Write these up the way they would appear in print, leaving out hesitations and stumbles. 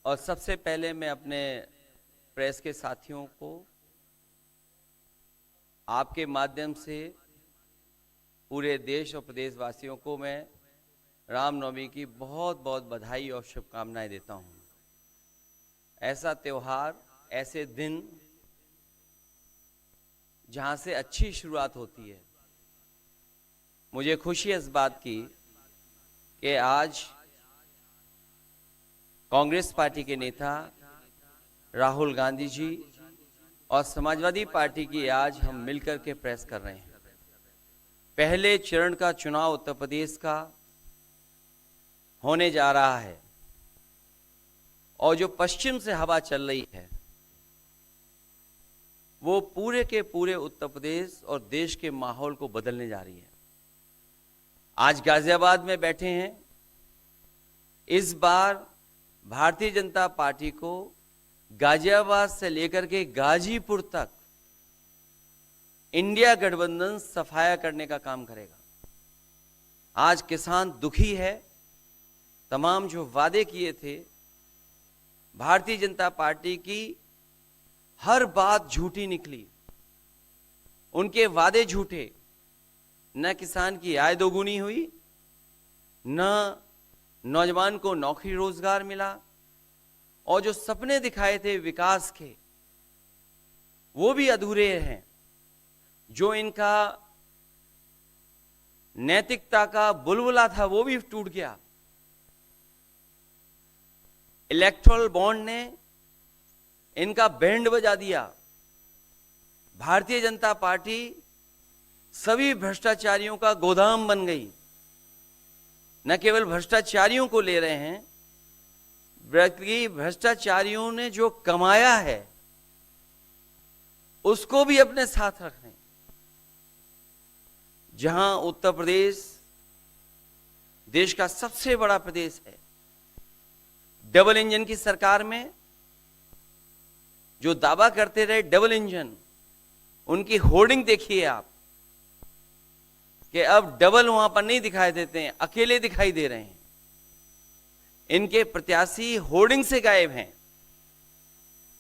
और सबसे पहले मैं अपने प्रेस के साथियों को आपके माध्यम से पूरे देश और प्रदेशवासियों को मैं रामनवमी की बहुत बहुत बधाई और शुभकामनाएं देता हूं। ऐसा त्योहार, ऐसे दिन जहां से अच्छी शुरुआत होती है। मुझे खुशी है इस बात की कि आज कांग्रेस पार्टी के नेता राहुल गांधी जी और समाजवादी पार्टी की आज हम मिलकर के प्रेस कर रहे हैं। पहले चरण का चुनाव उत्तर प्रदेश का होने जा रहा है और जो पश्चिम से हवा चल रही है वो पूरे के पूरे उत्तर प्रदेश और देश के माहौल को बदलने जा रही है। आज गाजियाबाद में बैठे हैं। इस बार भारतीय जनता पार्टी को गाजियाबाद से लेकर के गाजीपुर तक इंडिया गठबंधन सफाया करने का काम करेगा। आज किसान दुखी है। तमाम जो वादे किए थे, भारतीय जनता पार्टी की हर बात झूठी निकली। उनके वादे झूठे। न किसान की आय दोगुनी हुई, न नौजवान को नौकरी रोजगार मिला, और जो सपने दिखाए थे विकास के वो भी अधूरे हैं। जो इनका नैतिकता का बुलबुला था वो भी टूट गया। इलेक्टोरल बॉन्ड ने इनका बैंड बजा दिया। भारतीय जनता पार्टी सभी भ्रष्टाचारियों का गोदाम बन गई। न केवल भ्रष्टाचारियों को ले रहे हैं, बल्कि भ्रष्टाचारियों ने जो कमाया है उसको भी अपने साथ रख रहे हैं। जहां उत्तर प्रदेश देश का सबसे बड़ा प्रदेश है, डबल इंजन की सरकार में जो दावा करते रहे डबल इंजन, उनकी होर्डिंग देखिए आप कि अब डबल वहां पर नहीं दिखाई देते हैं, अकेले दिखाई दे रहे हैं। इनके प्रत्याशी होर्डिंग से गायब हैं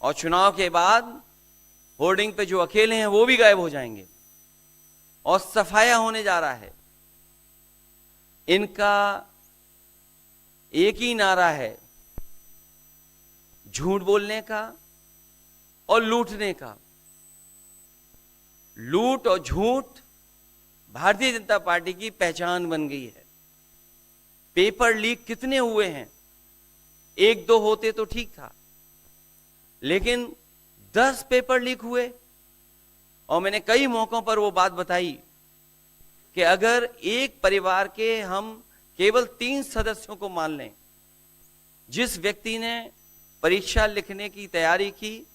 और चुनाव के बाद होर्डिंग पे जो अकेले हैं वो भी गायब हो जाएंगे और सफाया होने जा रहा है। इनका एक ही नारा है, झूठ बोलने का और लूटने का। लूट और झूठ भारतीय जनता पार्टी की पहचान बन गई है। पेपर लीक कितने हुए हैं? एक दो होते तो ठीक था, लेकिन 10 पेपर लीक हुए। और मैंने कई मौकों पर वो बात बताई कि अगर एक परिवार के हम केवल 3 सदस्यों को मान लें, जिस व्यक्ति ने परीक्षा लिखने की तैयारी की,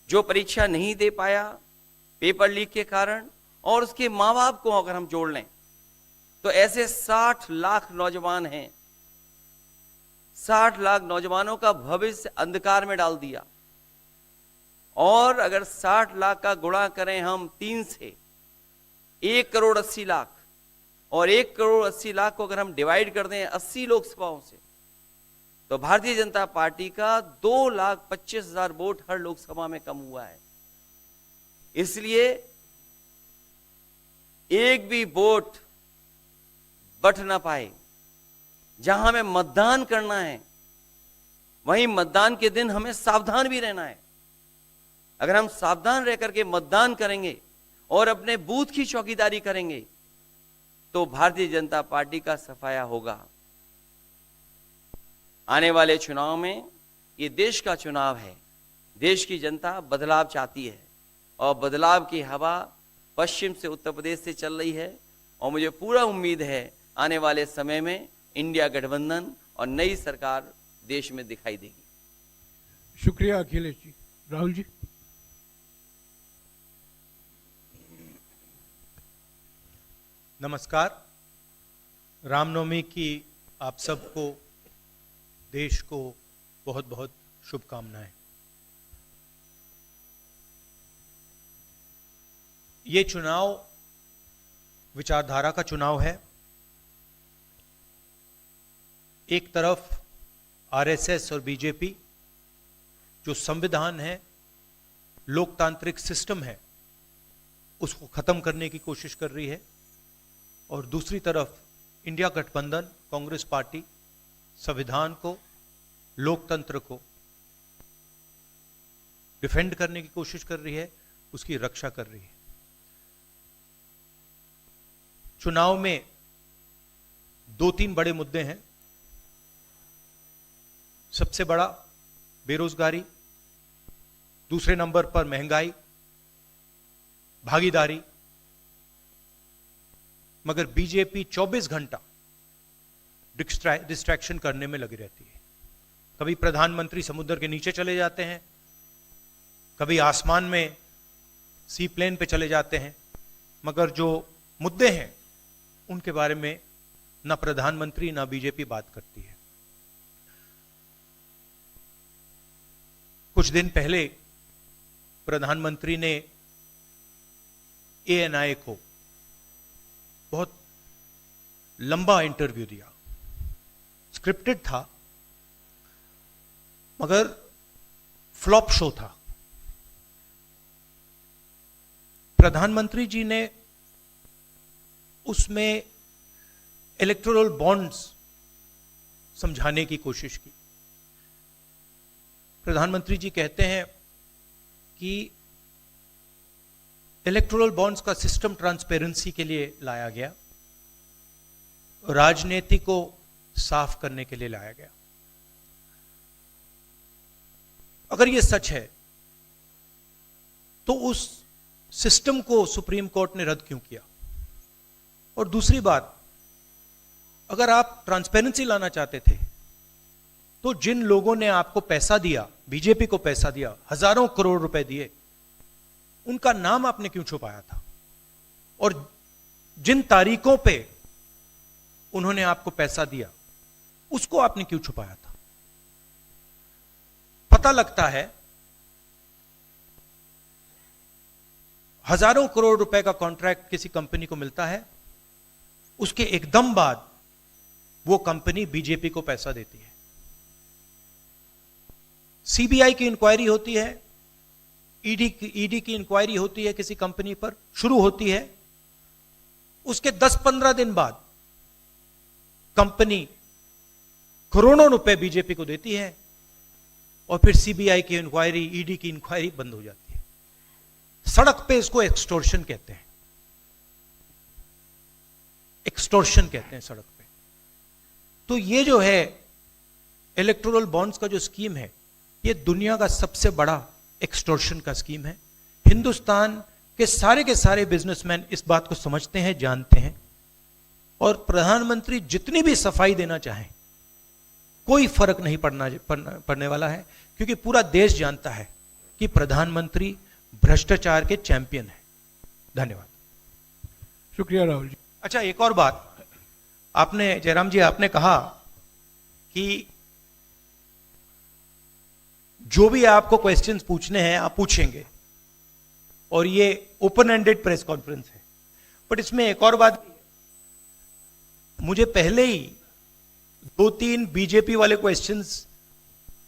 जो परीक्षा नहीं दे पाया पेपर लीक के कारण, और उसके मां बाप को अगर हम जोड़ लें तो ऐसे 60 लाख नौजवान हैं। 60 लाख नौजवानों का भविष्य अंधकार में डाल दिया। और अगर 60 लाख का गुणा करें हम 3 से, 1 करोड़ 80 लाख, और 1 करोड़ 80 लाख को अगर हम डिवाइड कर दें 80 लोकसभाओं से, तो भारतीय जनता पार्टी का 2,25,000 वोट हर लोकसभा में कम हुआ है। इसलिए एक भी वोट बट ना पाए। जहां हमें मतदान करना है वहीं मतदान के दिन हमें सावधान भी रहना है। अगर हम सावधान रह करके मतदान करेंगे और अपने बूथ की चौकीदारी करेंगे तो भारतीय जनता पार्टी का सफाया होगा। आने वाले चुनाव में, ये देश का चुनाव है, देश की जनता बदलाव चाहती है और बदलाव की हवा पश्चिम से उत्तर प्रदेश से चल रही है। और मुझे पूरा उम्मीद है आने वाले समय में इंडिया गठबंधन और नई सरकार देश में दिखाई देगी। शुक्रिया अखिलेश जी। राहुल जी। नमस्कार। रामनवमी की आप सबको, देश को बहुत बहुत शुभकामनाएं। ये चुनाव विचारधारा का चुनाव है। एक तरफ आरएसएस और बीजेपी जो संविधान है, लोकतांत्रिक सिस्टम है, उसको खत्म करने की कोशिश कर रही है, और दूसरी तरफ इंडिया गठबंधन, कांग्रेस पार्टी संविधान को, लोकतंत्र को डिफेंड करने की कोशिश कर रही है, उसकी रक्षा कर रही है। चुनाव में 2-3 बड़े मुद्दे हैं। सबसे बड़ा बेरोजगारी, दूसरे नंबर पर महंगाई, भागीदारी। मगर बीजेपी 24 घंटा डिस्ट्रैक्शन करने में लगी रहती है। कभी प्रधानमंत्री समुद्र के नीचे चले जाते हैं, कभी आसमान में सी प्लेन पे चले जाते हैं, मगर जो मुद्दे हैं उनके बारे में ना प्रधानमंत्री ना बीजेपी बात करती है। कुछ दिन पहले प्रधानमंत्री ने एएनआई को बहुत लंबा इंटरव्यू दिया। स्क्रिप्टेड था, मगर फ्लॉप शो था। प्रधानमंत्री जी ने उसमें इलेक्टोरल बॉन्ड्स समझाने की कोशिश की। प्रधानमंत्री जी कहते हैं कि इलेक्टोरल बॉन्ड्स का सिस्टम ट्रांसपेरेंसी के लिए लाया गया, राजनीति को साफ करने के लिए लाया गया। अगर यह सच है तो उस सिस्टम को सुप्रीम कोर्ट ने रद्द क्यों किया? और दूसरी बात, अगर आप ट्रांसपेरेंसी लाना चाहते थे तो जिन लोगों ने आपको पैसा दिया, बीजेपी को पैसा दिया, हजारों करोड़ रुपए दिए, उनका नाम आपने क्यों छुपाया था? और जिन तारीखों पे उन्होंने आपको पैसा दिया उसको आपने क्यों छुपाया था? पता लगता है हजारों करोड़ रुपए का कॉन्ट्रैक्ट किसी कंपनी को मिलता है, उसके एकदम बाद वो कंपनी बीजेपी को पैसा देती है। सीबीआई की इंक्वायरी होती है, ईडी की इंक्वायरी होती है, किसी कंपनी पर शुरू होती है, उसके 10-15 दिन बाद कंपनी करोड़ों रुपए बीजेपी को देती है और फिर सीबीआई की इंक्वायरी, ईडी की इंक्वायरी बंद हो जाती है। सड़क पे इसको एक्सटॉर्शन कहते हैं, एक्सटॉर्शन कहते हैं सड़क पे। तो ये जो है इलेक्टोरल बॉन्ड्स का जो स्कीम है, ये दुनिया का सबसे बड़ा एक्सटॉर्शन का स्कीम है। हिंदुस्तान के सारे बिजनेसमैन इस बात को समझते हैं, जानते हैं, और प्रधानमंत्री जितनी भी सफाई देना चाहें कोई फर्क नहीं पड़ने वाला है, क्योंकि पूरा देश जानता है कि प्रधानमंत्री भ्रष्टाचार के चैंपियन है। धन्यवाद। शुक्रिया राहुल जी। अच्छा, एक और बात, आपने जयराम जी आपने कहा कि जो भी आपको क्वेश्चंस पूछने हैं आप पूछेंगे, और ये ओपन एंडेड प्रेस कॉन्फ्रेंस है। बट इसमें एक और बात, मुझे पहले ही 2-3 बीजेपी वाले क्वेश्चंस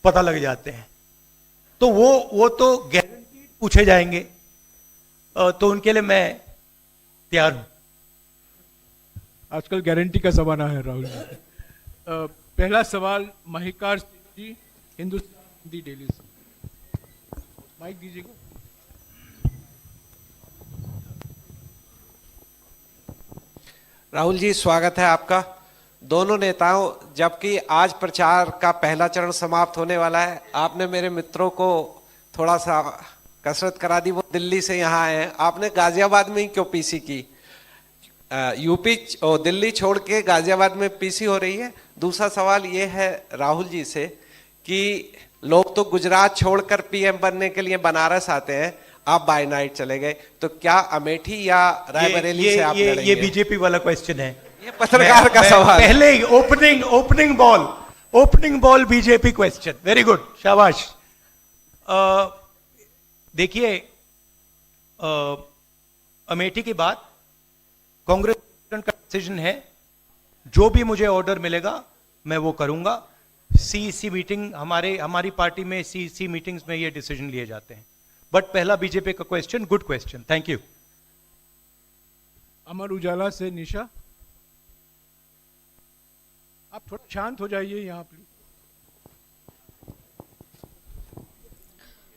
पता लग जाते हैं, तो वो तो गारंटीड पूछे जाएंगे, तो उनके लिए मैं तैयार हूं। आजकल गारंटी का जमाना है राहुल जी। पहला सवाल महिकार जी, हिंदुस्तान हिंदी डेली से। माइक दीजिएगा। राहुल जी, स्वागत है आपका। दोनों नेताओं, जबकि आज प्रचार का पहला चरण समाप्त होने वाला है, आपने मेरे मित्रों को थोड़ा सा कसरत करा दी। वो दिल्ली से यहाँ आए हैं, आपने गाजियाबाद में ही क्यों पीसी की? यूपी और दिल्ली छोड़ के गाजियाबाद में पीसी हो रही है। दूसरा सवाल ये है राहुल जी से कि लोग तो गुजरात छोड़कर पीएम बनने के लिए बनारस आते हैं, आप बाय नाइट चले गए, तो क्या अमेठी या रायबरेली से आप लड़ेंगे? ये बीजेपी वाला क्वेश्चन है, ये पत्रकार का सवाल। पहले ही opening ball BJP question. Very good, शाबाश। देखिए, अमेठी की बात कांग्रेस का डिसीजन है, जो भी मुझे ऑर्डर मिलेगा मैं वो करूंगा। सीईसी मीटिंग हमारी पार्टी में सीईसी मीटिंग्स में ये डिसीजन लिए जाते हैं। बट पहला बीजेपी का question, good question, thank you. Amar Ujala से निशा, आप थोड़ा शांत हो जाइए यहाँ प्लीज।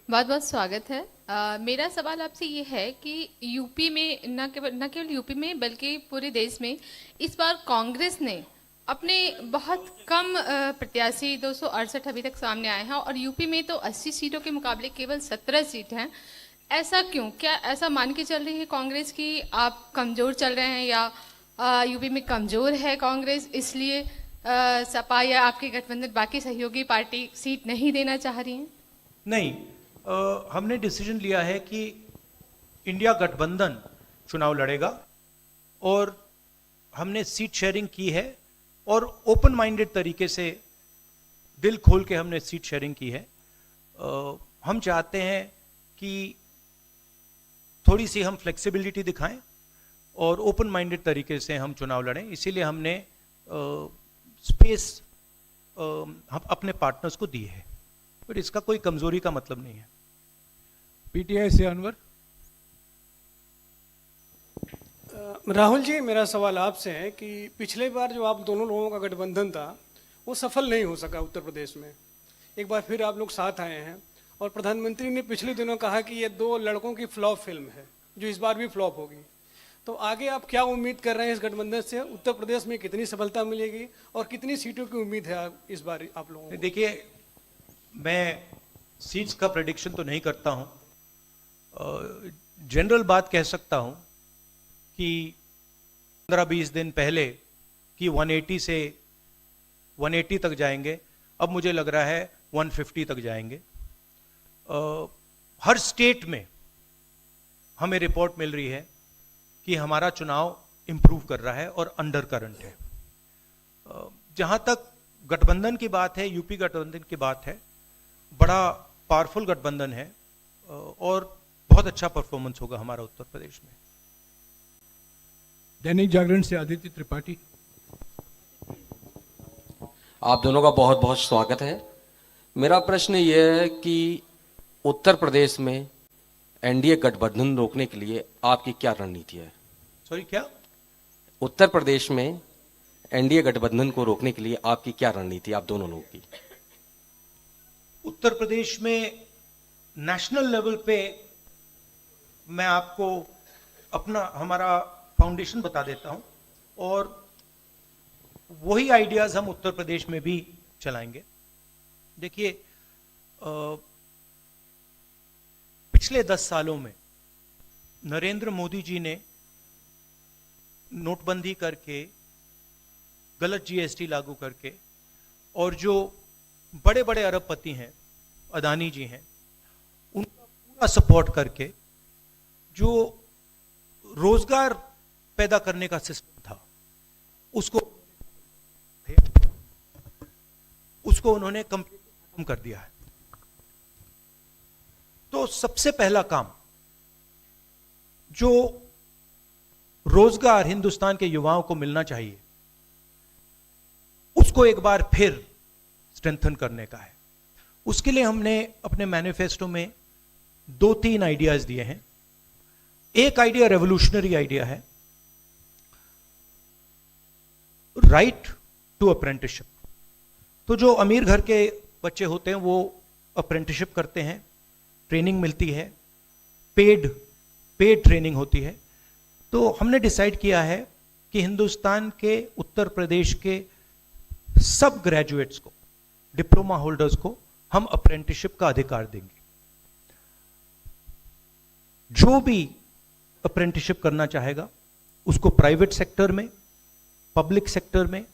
बहुत बहुत स्वागत है। मेरा सवाल आपसे ये है कि यूपी में न केवल यूपी में बल्कि पूरे देश में इस बार कांग्रेस ने अपने बहुत कम प्रत्याशी 268 अभी तक सामने आए हैं और यूपी में तो 80 सीटों के मुकाबले केवल 17 सीट हैं। ऐसा क्यों? क्या ऐसा मान के चल रही है कांग्रेस कि आप कमजोर चल रहे हैं या यूपी में कमजोर है कांग्रेस इसलिए सपा या आपके गठबंधन बाकी सहयोगी पार्टी सीट नहीं देना चाह रही हैं? नहीं, हमने डिसीजन लिया है कि इंडिया गठबंधन चुनाव लड़ेगा और हमने सीट शेयरिंग की है और ओपन माइंडेड तरीके से दिल खोल के हमने सीट शेयरिंग की है। हम चाहते हैं कि थोड़ी सी हम फ्लेक्सिबिलिटी दिखाएं और ओपन माइंडेड तरीके से हम चुनाव लड़ें, इसीलिए हमने स्पेस हम अपने पार्टनर्स को दी है, पर इसका कोई कमजोरी का मतलब नहीं है। पीटीआई से अनवर। राहुल जी, मेरा सवाल आपसे है कि पिछले बार जो आप दोनों लोगों का गठबंधन था वो सफल नहीं हो सका उत्तर प्रदेश में। एक बार फिर आप लोग साथ आए हैं और प्रधानमंत्री ने पिछले दिनों कहा कि ये दो लड़कों की फ्लॉप फिल्म है जो इस बार भी फ्लॉप होगी। तो आगे आप क्या उम्मीद कर रहे हैं इस गठबंधन से? उत्तर प्रदेश में कितनी सफलता मिलेगी और कितनी सीटों की उम्मीद है इस बार आप लोगों को? देखिए, मैं सीट्स का प्रेडिक्शन तो नहीं करता हूं, जनरल बात कह सकता हूं कि 15-20 दिन पहले कि 180 से 180 तक जाएंगे, अब मुझे लग रहा है 150 तक जाएंगे। हर स्टेट में हमें रिपोर्ट मिल रही है कि हमारा चुनाव इंप्रूव कर रहा है और अंडर करंट है। जहां तक गठबंधन की बात है, यूपी गठबंधन की बात है, बड़ा पावरफुल गठबंधन है और बहुत अच्छा परफॉर्मेंस होगा हमारा उत्तर प्रदेश में। दैनिक जागरण से आदित्य त्रिपाठी। आप दोनों का बहुत बहुत स्वागत है। मेरा प्रश्न ये है कि उत्तर प्रदेश में एनडीए गठबंधन रोकने के लिए आपकी क्या रणनीति है? सॉरी, क्या? उत्तर प्रदेश में एनडीए गठबंधन को रोकने के लिए आपकी क्या रणनीति, आप दोनों लोगों की? उत्तर प्रदेश में नेशनल लेवल पे मैं आपको हमारा फाउंडेशन बता देता हूं और वही आइडियाज हम उत्तर प्रदेश में भी चलाएंगे। देखिए, पिछले 10 सालों में नरेंद्र मोदी जी ने नोटबंदी करके, गलत जीएसटी लागू करके और जो बड़े बड़े अरबपति हैं, अदानी जी हैं, उनका पूरा सपोर्ट करके जो रोजगार पैदा करने का सिस्टम था उसको उन्होंने कंप्लीट खत्म कर दिया है। तो सबसे पहला काम जो रोजगार हिंदुस्तान के युवाओं को मिलना चाहिए उसको एक बार फिर स्ट्रेंथन करने का है। उसके लिए हमने अपने मैनिफेस्टो में 2-3 आइडियाज दिए हैं। एक आइडिया रेवोल्यूशनरी आइडिया है, राइट टू अप्रेंटिसशिप। तो जो अमीर घर के बच्चे होते हैं वो अप्रेंटिसशिप करते हैं, ट्रेनिंग मिलती है, पेड ट्रेनिंग होती है। तो हमने डिसाइड किया है कि हिंदुस्तान के उत्तर प्रदेश के सब ग्रेजुएट्स को, डिप्लोमा होल्डर्स को हम अप्रेंटिसशिप का अधिकार देंगे। जो भी अप्रेंटिसशिप करना चाहेगा उसको प्राइवेट सेक्टर में, पब्लिक सेक्टर में,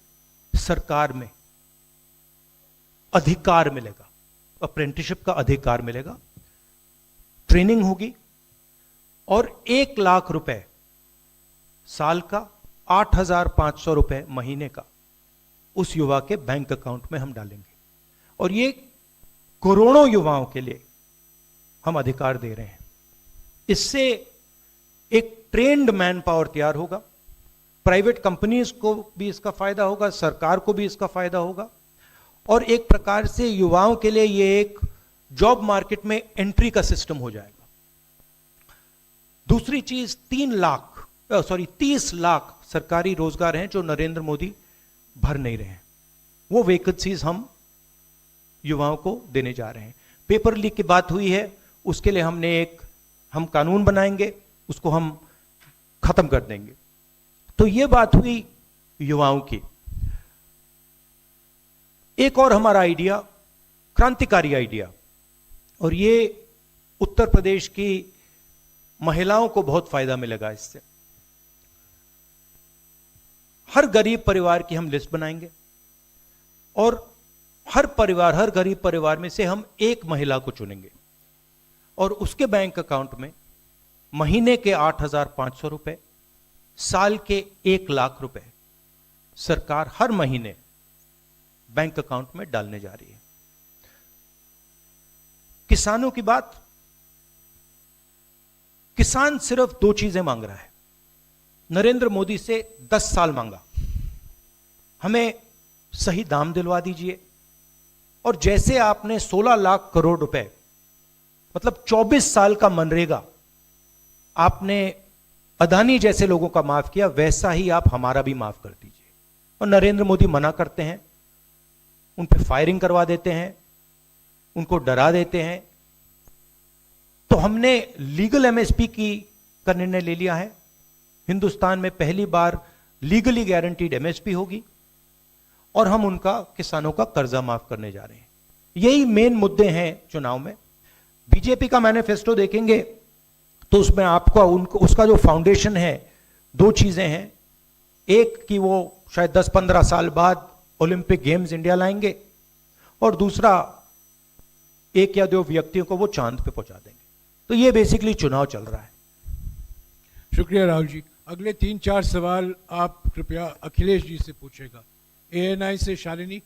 सरकार में अधिकार मिलेगा, अप्रेंटिसशिप का अधिकार मिलेगा, ट्रेनिंग होगी और 1 लाख रुपए साल का, 8,500 रुपए महीने का उस युवा के बैंक अकाउंट में हम डालेंगे। और ये करोड़ों युवाओं के लिए हम अधिकार दे रहे हैं। इससे एक ट्रेन्ड मैन पावर तैयार होगा, प्राइवेट कंपनीज को भी इसका फायदा होगा, सरकार को भी इसका फायदा होगा और एक प्रकार से युवाओं के लिए ये एक जॉब मार्केट में एंट्री का सिस्टम हो जाएगा। दूसरी चीज 30 लाख सरकारी रोजगार हैं जो नरेंद्र मोदी भर नहीं रहे हैं, वो वैकेंसीज हम युवाओं को देने जा रहे हैं। पेपर लीक की बात हुई है, उसके लिए हम कानून बनाएंगे, उसको हम खत्म कर देंगे। तो ये बात हुई युवाओं की। एक और हमारा आइडिया, क्रांतिकारी आइडिया, और ये उत्तर प्रदेश की महिलाओं को बहुत फायदा मिलेगा इससे। हर गरीब परिवार की हम लिस्ट बनाएंगे और हर गरीब परिवार में से हम एक महिला को चुनेंगे और उसके बैंक अकाउंट में महीने के 8,500 रुपए, साल के 1 लाख रुपए सरकार हर महीने बैंक अकाउंट में डालने जा रही है। किसानों की बात, किसान सिर्फ 2 चीजें मांग रहा है। नरेंद्र मोदी से 10 साल मांगा, हमें सही दाम दिलवा दीजिए, और जैसे आपने 16 लाख करोड़ रुपए, मतलब 24 साल का मनरेगा आपने अदानी जैसे लोगों का माफ किया, वैसा ही आप हमारा भी माफ कर दीजिए। और नरेंद्र मोदी मना करते हैं, उन पे फायरिंग करवा देते हैं, उनको डरा देते हैं। तो हमने लीगल एमएसपी का निर्णय ले लिया है। हिंदुस्तान में पहली बार लीगली गारंटीड एमएसपी होगी और हम उनका, किसानों का कर्जा माफ करने जा रहे हैं। यही मेन मुद्दे हैं चुनाव में। बीजेपी का मैनिफेस्टो देखेंगे तो उसमें आपको उसका जो फाउंडेशन है, 2 चीजें हैं। एक कि वो शायद 10-15 साल बाद ओलंपिक गेम्स इंडिया लाएंगे, और दूसरा 1 या 2 व्यक्तियों को वो चांद पे पहुंचा देंगे। तो ये बेसिकली चुनाव चल रहा है। शुक्रिया राहुल जी। अगले 3-4 सवाल आप कृपया अखिलेश जी से पूछेगा। ANI से शालिनी।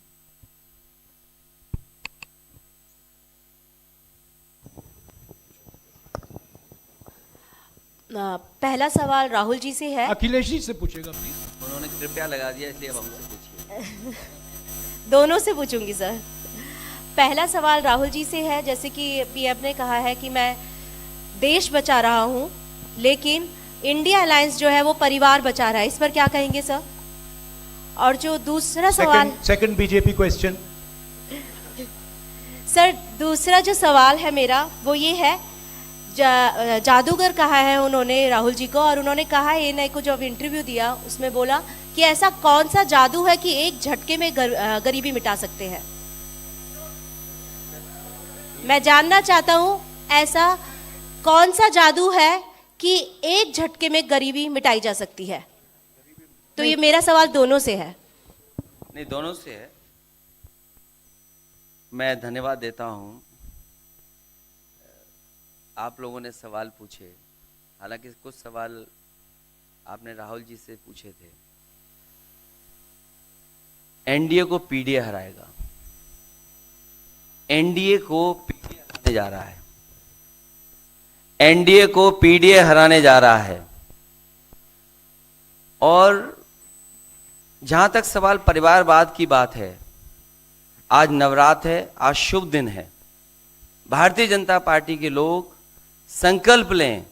पहला सवाल राहुल जी से है। अखिलेश जी से पूछेगा प्लीज। उन्होंने कृपया लगा दिया, इसलिए अब हमसे पूछिए। दोनों से पूछूंगी सर। पहला सवाल राहुल जी से है, जैसे कि पीएम ने कहा है कि मैं देश बचा रहा हूं, लेकिन इंडिया अलायंस जो है वो परिवार बचा रहा है, इस पर क्या कहेंगे सर? और जो दूसरा सवाल, सेकंड बीजेपी क्वेश्चन। सर दूसरा जो सवाल है मेरा वो ये है, जादूगर कहा है उन्होंने राहुल जी को, और उन्होंने कहा ANI को जब इंटरव्यू दिया उसमें बोला कि ऐसा कौन सा जादू है कि एक झटके में गरीबी मिटा सकते हैं। मैं जानना चाहता हूं ऐसा कौन सा जादू है कि एक झटके में गरीबी मिटाई जा सकती है। तो ये मेरा सवाल दोनों से है। नहीं, दोनों से है। मैं धन्यवाद देता हूं, आप लोगों ने सवाल पूछे। हालांकि कुछ सवाल आपने राहुल जी से पूछे थे। एनडीए को पीडीए हराएगा, एनडीए को पीडीए हराने जा रहा है, एनडीए को पीडीए हराने जा रहा है। और जहां तक सवाल परिवारवाद की बात है, आज नवरात्र है, आज शुभ दिन है। भारतीय जनता पार्टी के लोग संकल्प लें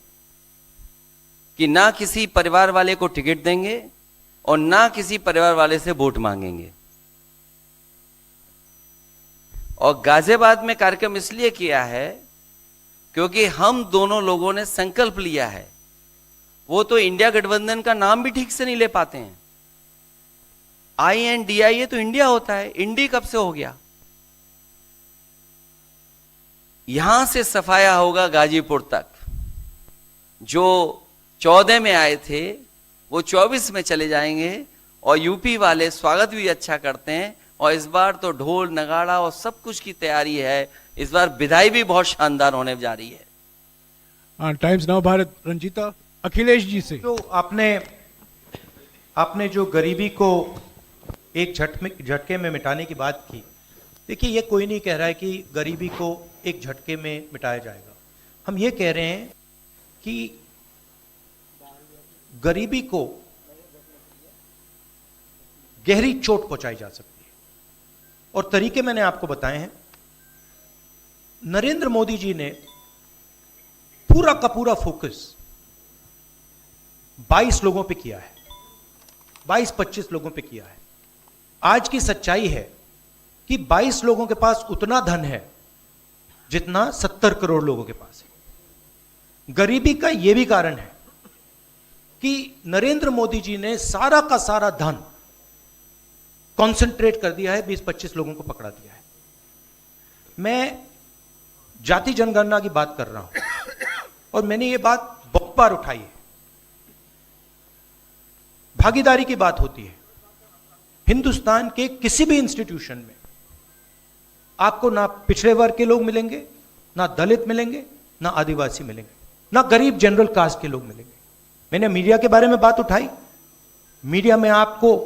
कि ना किसी परिवार वाले को टिकट देंगे और ना किसी परिवार वाले से वोट मांगेंगे। और गाजियाबाद में कार्यक्रम इसलिए किया है क्योंकि हम दोनों लोगों ने संकल्प लिया है। वो तो इंडिया गठबंधन का नाम भी ठीक से नहीं ले पाते हैं। INDIA तो इंडिया होता है, इंडी कब से हो गया? यहां से सफाया होगा गाजीपुर तक। जो 14 में आए थे वो 24 में चले जाएंगे, और यूपी वाले स्वागत भी अच्छा करते हैं। और इस बार तो ढोल नगाड़ा और सब कुछ की तैयारी है। इस बार विदाई भी बहुत शानदार होने जा रही है। हाँ, टाइम्स नाउ भारत, रंजीता। अखिलेश जी से। जो आपने जो गरीबी को एक झटके में मिटाने की बात की, देखिए ये कोई नहीं कह रहा है कि गरीबी को एक झटके में मिटाया जाएगा। हम ये कह रहे हैं कि गरीबी को गहरी चोट पहुंचाई जा सकती है। और तरीके मैंने आपको बताए हैं। नरेंद्र मोदी जी ने पूरा का पूरा फोकस 22 लोगों पे किया है, 22-25 लोगों पे किया है। आज की सच्चाई है कि 22 लोगों के पास उतना धन है जितना 70 करोड़ लोगों के पास है। गरीबी का यह भी कारण है कि नरेंद्र मोदी जी ने सारा का सारा धन कॉन्सेंट्रेट कर दिया है, 20-25 लोगों को पकड़ा दिया है। मैं जाति जनगणना की बात कर रहा हूं और मैंने ये बात बहुत बार उठाई है। भागीदारी की बात होती है। हिंदुस्तान के किसी भी इंस्टीट्यूशन में आपको ना पिछड़े वर्ग के लोग मिलेंगे, ना दलित मिलेंगे, ना आदिवासी मिलेंगे, ना गरीब जनरल कास्ट के लोग मिलेंगे। मैंने मीडिया के बारे में बात उठाई। मीडिया में आपको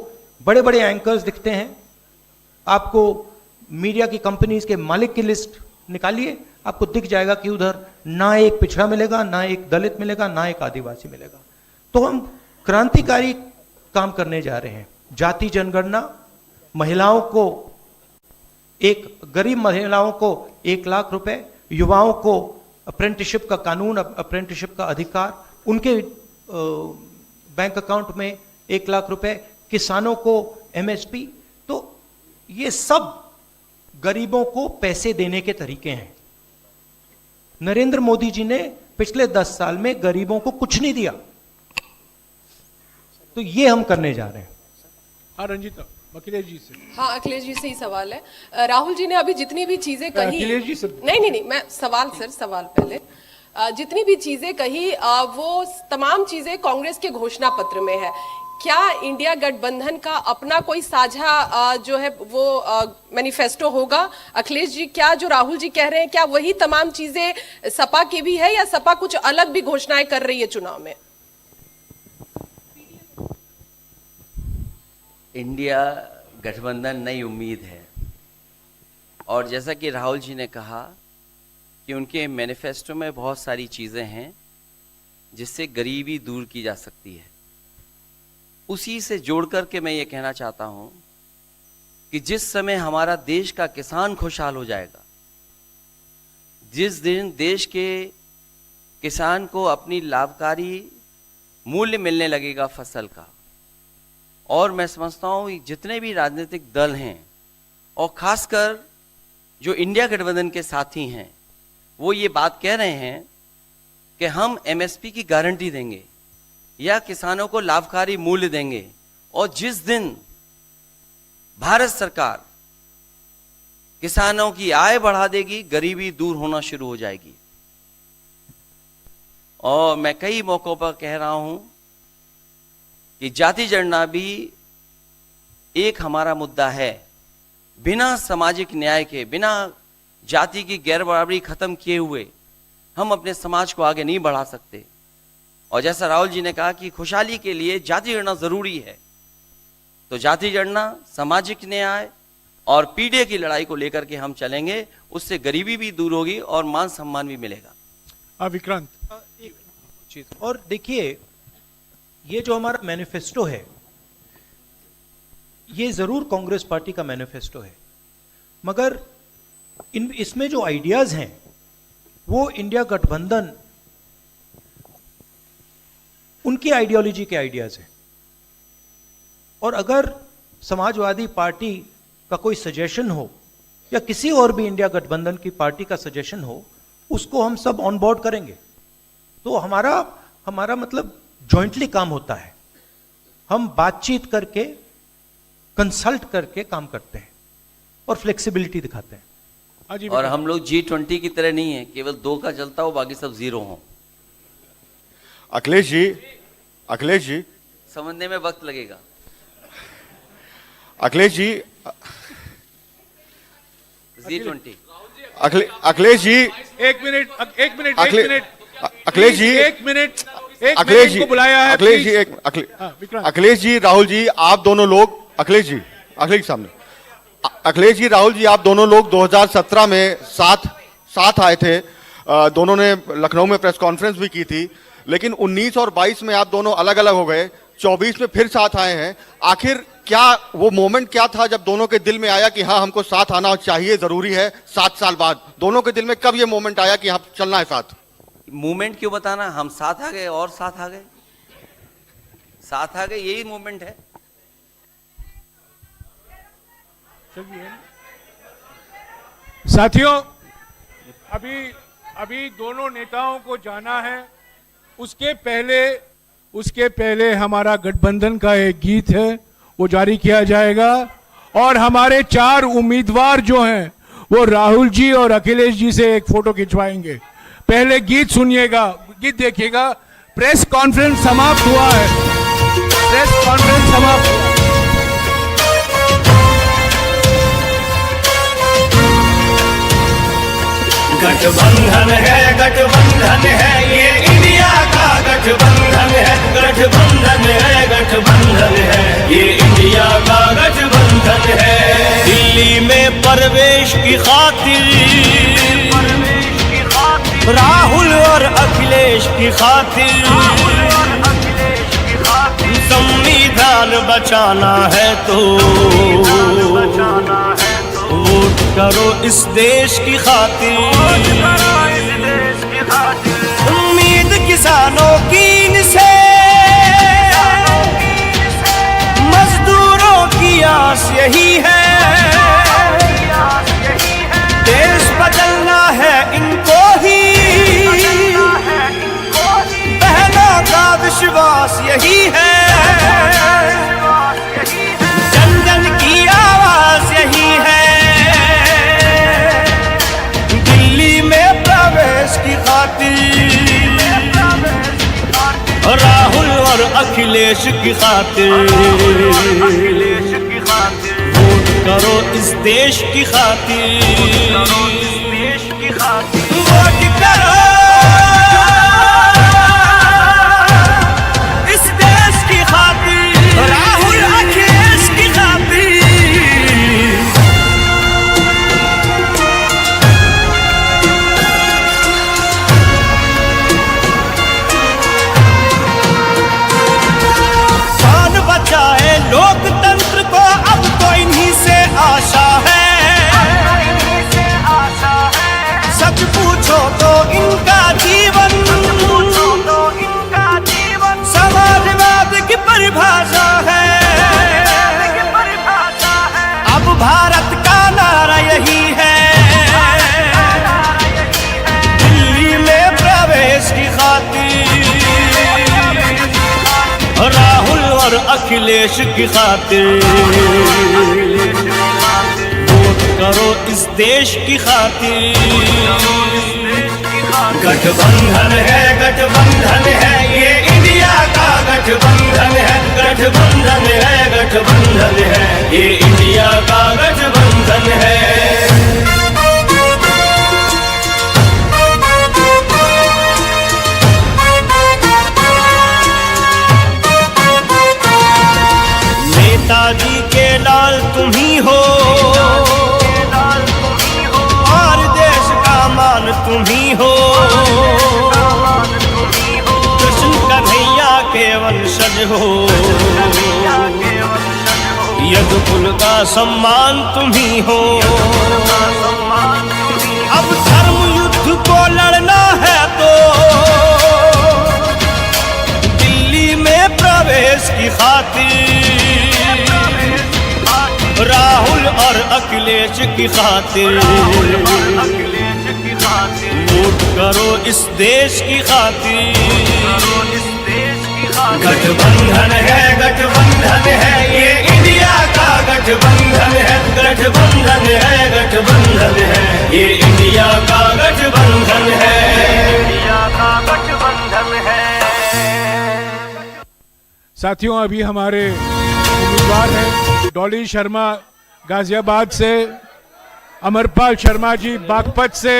बड़े बड़े एंकर्स दिखते हैं। आपको मीडिया की कंपनीज के मालिक की लिस्ट निकालिए, आपको दिख जाएगा कि उधर ना एक पिछड़ा मिलेगा, ना एक दलित मिलेगा, ना एक आदिवासी मिलेगा। तो हम क्रांतिकारी काम करने जा रहे हैं। जाति जनगणना, महिलाओं को गरीब महिलाओं को 1 लाख रुपए, युवाओं को अप्रेंटिसशिप का कानून, अप्रेंटिसशिप का अधिकार, उनके बैंक अकाउंट में 1 लाख रुपए, किसानों को एमएसपी। तो ये सब गरीबों को पैसे देने के तरीके हैं। नरेंद्र मोदी जी ने पिछले 10 साल में गरीबों को कुछ नहीं दिया, तो ये हम करने जा रहे हैं। हाँ रंजीता, अखिलेश जी से। हाँ, अखिलेश जी से ही सवाल है। राहुल जी ने अभी जितनी भी चीजें कही, अखिलेश जी से। नहीं, मैं सवाल पहले जितनी भी चीजें कही वो तमाम चीजें कांग्रेस के घोषणा पत्र में है। क्या इंडिया गठबंधन का अपना कोई साझा जो है वो मैनिफेस्टो होगा? अखिलेश जी, क्या जो राहुल जी कह रहे हैं क्या वही तमाम चीजें सपा की भी है, या सपा कुछ अलग भी घोषणाएं कर रही है चुनाव में? इंडिया गठबंधन नई उम्मीद है, और जैसा कि राहुल जी ने कहा कि उनके मैनिफेस्टो में बहुत सारी चीज़ें हैं जिससे गरीबी दूर की जा सकती है। उसी से जोड़ करके मैं ये कहना चाहता हूँ कि जिस समय हमारा देश का किसान खुशहाल हो जाएगा, जिस दिन देश के किसान को अपनी लाभकारी मूल्य मिलने लगेगा फसल का, और मैं समझता हूँ जितने भी राजनीतिक दल हैं और खासकर जो इंडिया गठबंधन के साथी हैं, वो ये बात कह रहे हैं कि हम एमएसपी की गारंटी देंगे या किसानों को लाभकारी मूल्य देंगे, और जिस दिन भारत सरकार किसानों की आय बढ़ा देगी, गरीबी दूर होना शुरू हो जाएगी। और मैं कई मौकों पर कह रहा हूं कि जाति जनगणना भी एक हमारा मुद्दा है। बिना सामाजिक न्याय के, बिना जाति की गैर बराबरी खत्म किए हुए हम अपने समाज को आगे नहीं बढ़ा सकते। और जैसा राहुल जी ने कहा कि खुशहाली के लिए जाति गणना जरूरी है, तो जाति गणना, सामाजिक न्याय और पीढ़ी की लड़ाई को लेकर के हम चलेंगे। उससे गरीबी भी दूर होगी और मान सम्मान भी मिलेगा। विक्रांत, और देखिए, ये जो हमारा मैनिफेस्टो है, ये जरूर कांग्रेस पार्टी का मैनिफेस्टो है, मगर इसमें जो आइडियाज हैं वो इंडिया गठबंधन उनकी आइडियोलॉजी के आइडियाज हैं। और अगर समाजवादी पार्टी का कोई सजेशन हो या किसी और भी इंडिया गठबंधन की पार्टी का सजेशन हो, उसको हम सब ऑन बोर्ड करेंगे। तो हमारा मतलब जॉइंटली काम होता है। हम बातचीत करके, कंसल्ट करके काम करते हैं और फ्लेक्सिबिलिटी दिखाते हैं। और हम लोग G20 की तरह नहीं है, केवल 2 का चलता हो, बाकी सब 0 हो। अखिलेश जी समझने में वक्त लगेगा। अखिलेश जी G20। अखिलेश जी, एक मिनट अखिलेश जी, अखिलेश जी को बुलाया है। अखिलेश जी, अखिलेश जी, राहुल जी, आप दोनों लोग, अखिलेश जी सामने, अखिलेश जी, राहुल जी, आप दोनों लोग 2017 में साथ आए थे। दोनों ने लखनऊ में प्रेस कॉन्फ्रेंस भी की थी, लेकिन 19 और 22 में आप दोनों अलग अलग हो गए। 24 में फिर साथ आए हैं। आखिर क्या वो मोमेंट क्या था जब दोनों के दिल में आया कि हाँ हमको साथ आना चाहिए, जरूरी है 7 साल बाद? दोनों के दिल में कब ये मोमेंट आया कि हाँ चलना है साथ? मूवमेंट क्यों बताना, हम साथ आ गए और साथ आ गए, साथ आ गए, यही मूवमेंट है। साथियों, अभी दोनों नेताओं को जाना है, उसके पहले हमारा गठबंधन का एक गीत है, वो जारी किया जाएगा। और हमारे 4 उम्मीदवार जो हैं वो राहुल जी और अखिलेश जी से एक फोटो खिंचवाएंगे। पहले गीत सुनिएगा, गीत देखिएगा। प्रेस कॉन्फ्रेंस समाप्त हुआ है, प्रेस कॉन्फ्रेंस समाप्त हुआ। गठबंधन है ये इंडिया का गठबंधन है, गठबंधन है ये इंडिया का गठबंधन है। दिल्ली में प्रवेश की खातिर राहुल और अखिलेश की खातिर संविधान बचाना है तो वोट करो इस देश की खातिर। उम्मीद किसानों की इनसे, मजदूरों की आस यही है, देश बदलना है इनको ही, बहनों का विश्वास यही है, जन जन की आवाज यही है। दिल्ली में प्रवेश की खातिर राहुल और अखिलेश की खातिर वोट करो इस देश की खातिर, वोट करो इस देश की खातिर, राहुल अखिलेश की खातिर। शान बचाए लोकतंत्र को, अब तो इन्हीं से आशा है। सच पूछो तो इनका जीवन समाजवाद की परिभाषा है। अब भारत का नारा यही है, दिल्ली में प्रवेश की खातिर राहुल और अखिलेश की खातिर वोट करो इस देश की खातिर। गठबंधन है ये इंडिया का गठबंधन है, गठबंधन है ये इंडिया का गठबंधन है। नेताजी के लाल तुम ही हो और देश का मान तुम ही हो, कृष्ण कन्हैया के वंशज हो, यदुकुल का सम्मान तुम ही हो। अब धर्म युद्ध को लड़ना है तो दिल्ली में प्रवेश की खातिर राहुल और अखिलेश की खातिर वोट करो इस देश की खातिर। गठबंधन है ये इंडिया का गठबंधन है, गठबंधन है ये इंडिया का गठबंधन है, इंडिया का गठबंधन है। साथियों, अभी हमारे उम्मीदवार हैं डॉली शर्मा गाजियाबाद से, अमरपाल शर्मा जी बागपत से,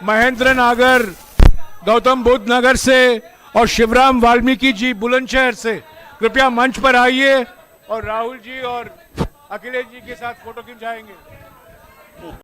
महेंद्र नागर गौतम बुद्ध नगर से और शिवराम वाल्मीकि जी बुलंदशहर से। कृपया मंच पर आइए और राहुल जी और अखिलेश जी के साथ फोटो खिंचाएंगे।